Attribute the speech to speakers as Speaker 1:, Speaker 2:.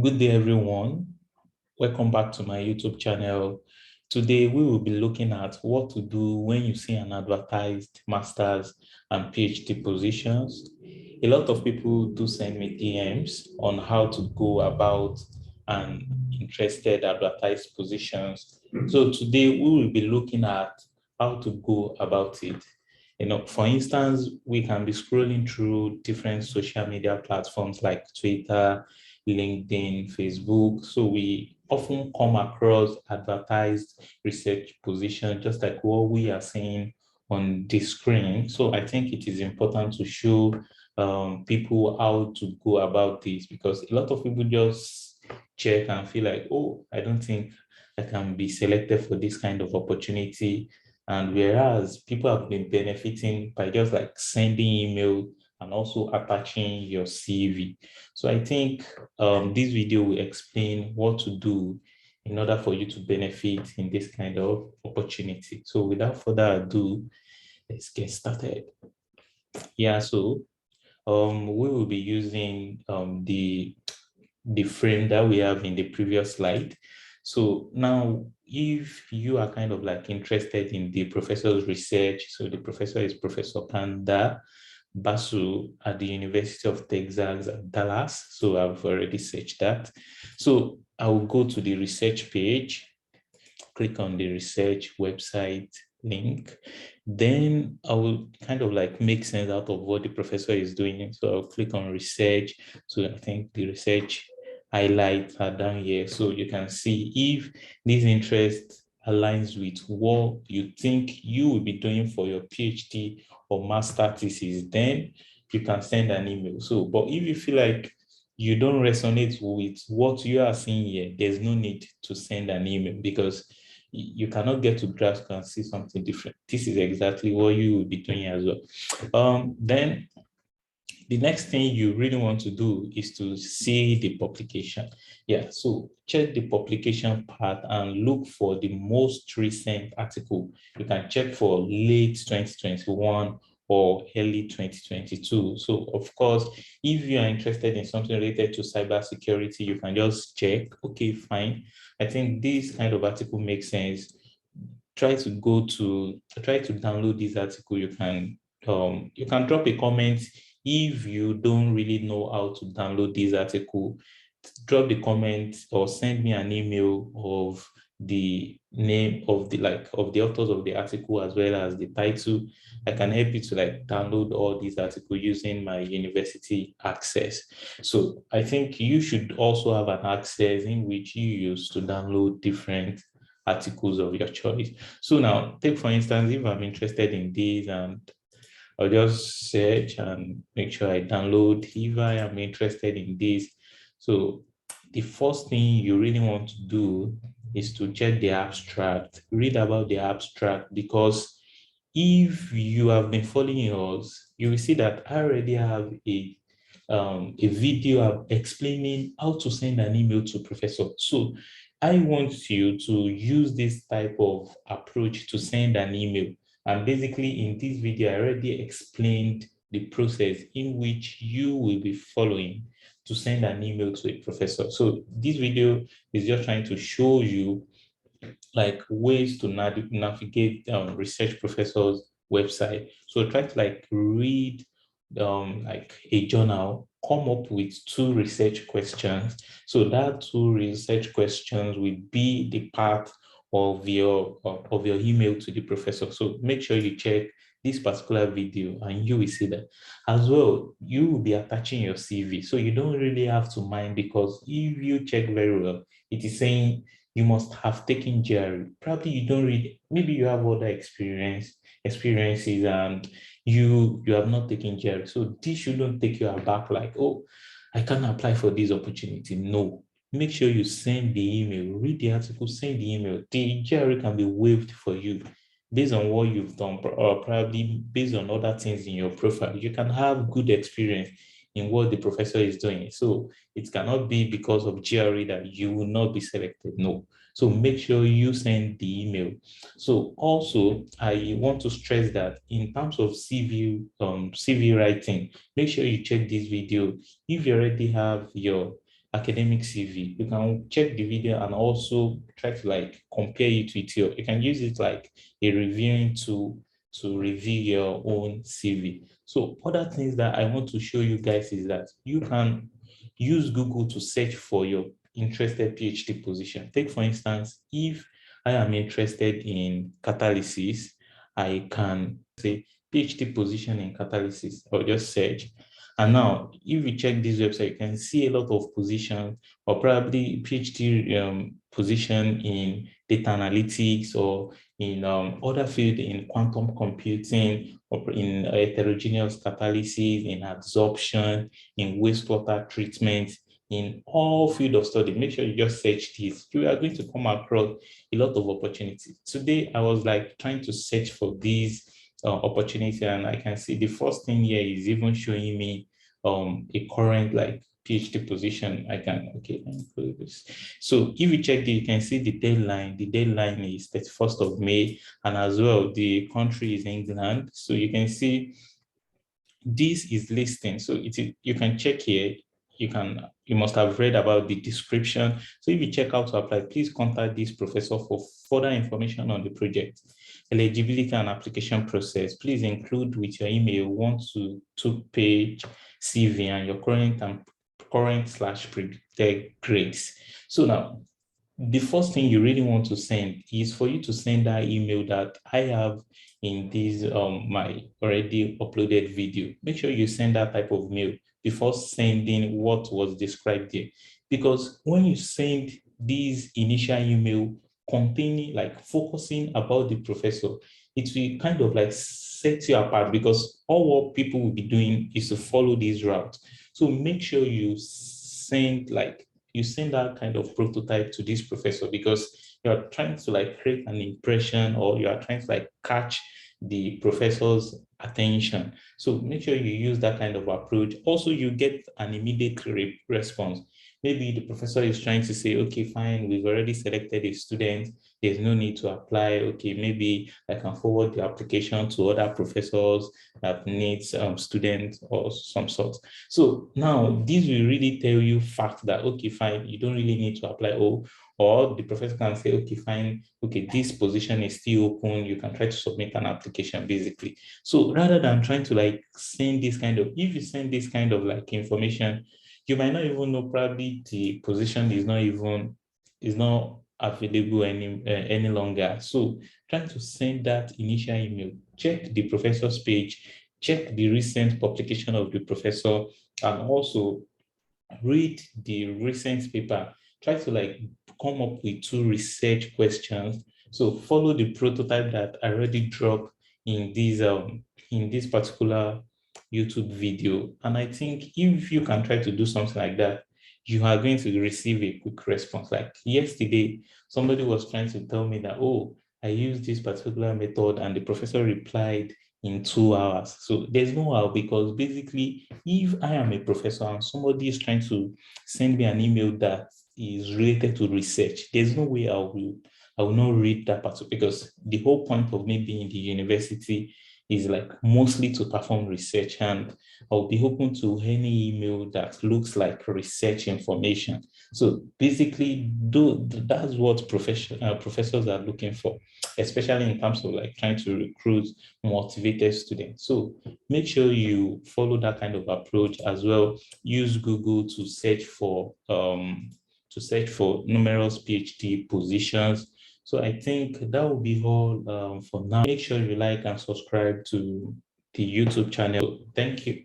Speaker 1: Good day, everyone. Welcome back to my YouTube channel. Today, we will be looking at what to do when you see an advertised master's and PhD positions. A lot of people do send me DMs on how to go about an interested advertised positions. So today, we will be looking at how to go about it. For instance, we can be scrolling through different social media platforms like Twitter, LinkedIn, Facebook. So we often come across advertised research positions, just like what we are seeing on the screen. So I think it is important to show people how to go about this, because a lot of people just check and feel like, oh, I don't think I can be selected for this kind of opportunity. And whereas people have been benefiting by just like sending email and also attaching your CV. So I think this video will explain what to do in order for you to benefit in this kind of opportunity. So without further ado, let's get started. Yeah, so we will be using the frame that we have in the previous slide. So now, if you are kind of like interested in the professor's research, so the professor is Professor Kanda Basu at the University of Texas at Dallas. So I've already searched that. So I will go to the research page, click on the research website link. Then I will kind of like make sense out of what the professor is doing. So I'll click on research. So I think the research highlights are down here. So you can see if this interest aligns with what you think you will be doing for your PhD or master thesis, then you can send an email. So, but if you feel like you don't resonate with what you are seeing here, there's no need to send an email, because you cannot get to grasp and see something different. This is exactly what you will be doing as well. Then the next thing you really want to do is to see the publication. Yeah, so check the publication part and look for the most recent article. You can check for late 2021 or early 2022. So of course, if you are interested in something related to cybersecurity, you can just check, okay, fine. I think this kind of article makes sense. Try to download this article. You can drop a comment if you don't really know how to download this article. Drop the comment or send me an email of the name of the authors of the article as well as the title. I can help you to like download all these articles using my university access. So I think you should also have an access in which you use to download different articles of your choice. So now, take for instance, if I'm interested in this, and I'll just search and make sure I download if I am interested in this. So the first thing you really want to do is to check the abstract, read about the abstract, because if you have been following us, you will see that I already have a video explaining how to send an email to professor. So I want you to use this type of approach to send an email. And basically in this video, I already explained the process in which you will be following to send an email to a professor. So this video is just trying to show you like ways to navigate research professors' website. So try to like read like a journal, come up with 2 research questions. So that 2 research questions will be the part of your email to the professor. So make sure you check this particular video and you will see that. As well, you will be attaching your CV. So you don't really have to mind, because if you check very well, it is saying you must have taken GRE. Probably you don't read, maybe you have other experiences and you have not taken GRE. So this shouldn't take you aback like, oh, I can't apply for this opportunity. No. Make sure you send the email, read the article, send the email. The GRE can be waived for you based on what you've done, or probably based on other things in your profile. You can have good experience in what the professor is doing. So it cannot be because of GRE that you will not be selected. No. So make sure you send the email. So also, I want to stress that in terms of CV writing, make sure you check this video. If you already have your academic CV. You can check the video and also try to like compare it with you can use it like a reviewing tool to review your own CV. So other things that I want to show you guys is that you can use Google to search for your interested PhD position. Take for instance, if I am interested in catalysis, I can say PhD position in catalysis or just search. And now, if you check this website, you can see a lot of positions or probably PhD position in data analytics or in other field in quantum computing or in heterogeneous catalysis, in absorption, in wastewater treatment, in all field of study. Make sure you just search this. You are going to come across a lot of opportunities. Today, I was like trying to search for these opportunity, and I can see the first thing here is even showing me a current like PhD position. I can, okay, let me close this. So if you check you can see the deadline. The deadline is 31st of May, and as well, the country is England. So you can see this is listing. So you can check here. You must have read about the description. So if you check how to apply, please contact this professor for further information on the project. Eligibility and application process. Please include with your email 1 to 2 page CV and your current / predicted grades. So now the first thing you really want to send is for you to send that email that I have in this my already uploaded video. Make sure you send that type of mail before sending what was described there. Because when you send this initial email containing like focusing about the professor, it will kind of like set you apart because all what people will be doing is to follow this route. So make sure you send that kind of prototype to this professor because you're trying to like create an impression or you are trying to like catch the professor's attention. So make sure you use that kind of approach. Also, you get an immediate response. Maybe the professor is trying to say, okay, fine, we've already selected a student. There's no need to apply. Okay, maybe I can forward the application to other professors that needs students or some sort. So now this will really tell you fact that, okay, fine, you don't really need to apply. Or the professor can say, okay, fine, okay, this position is still open. You can try to submit an application basically. So rather than trying to like send this kind of, if you send this kind of like information, you might not even know probably the position is not available any longer. So trying to send that initial email, check the professor's page, check the recent publication of the professor, and also read the recent paper. Try to like come up with 2 research questions. So follow the prototype that I already dropped in this particular YouTube video. And I think if you can try to do something like that, you are going to receive a quick response. Like yesterday, somebody was trying to tell me that, oh, I used this particular method and the professor replied in 2 hours. So there's no how because basically, if I am a professor and somebody is trying to send me an email that is related to research, there's no way I will not read that part because the whole point of me being in the university is like mostly to perform research, and I'll be open to any email that looks like research information. So basically, that's what professors are looking for, especially in terms of like trying to recruit motivated students. So make sure you follow that kind of approach as well. Use Google to search for numerous PhD positions. So I think that will be all for now. Make sure you like and subscribe to the YouTube channel. Thank you.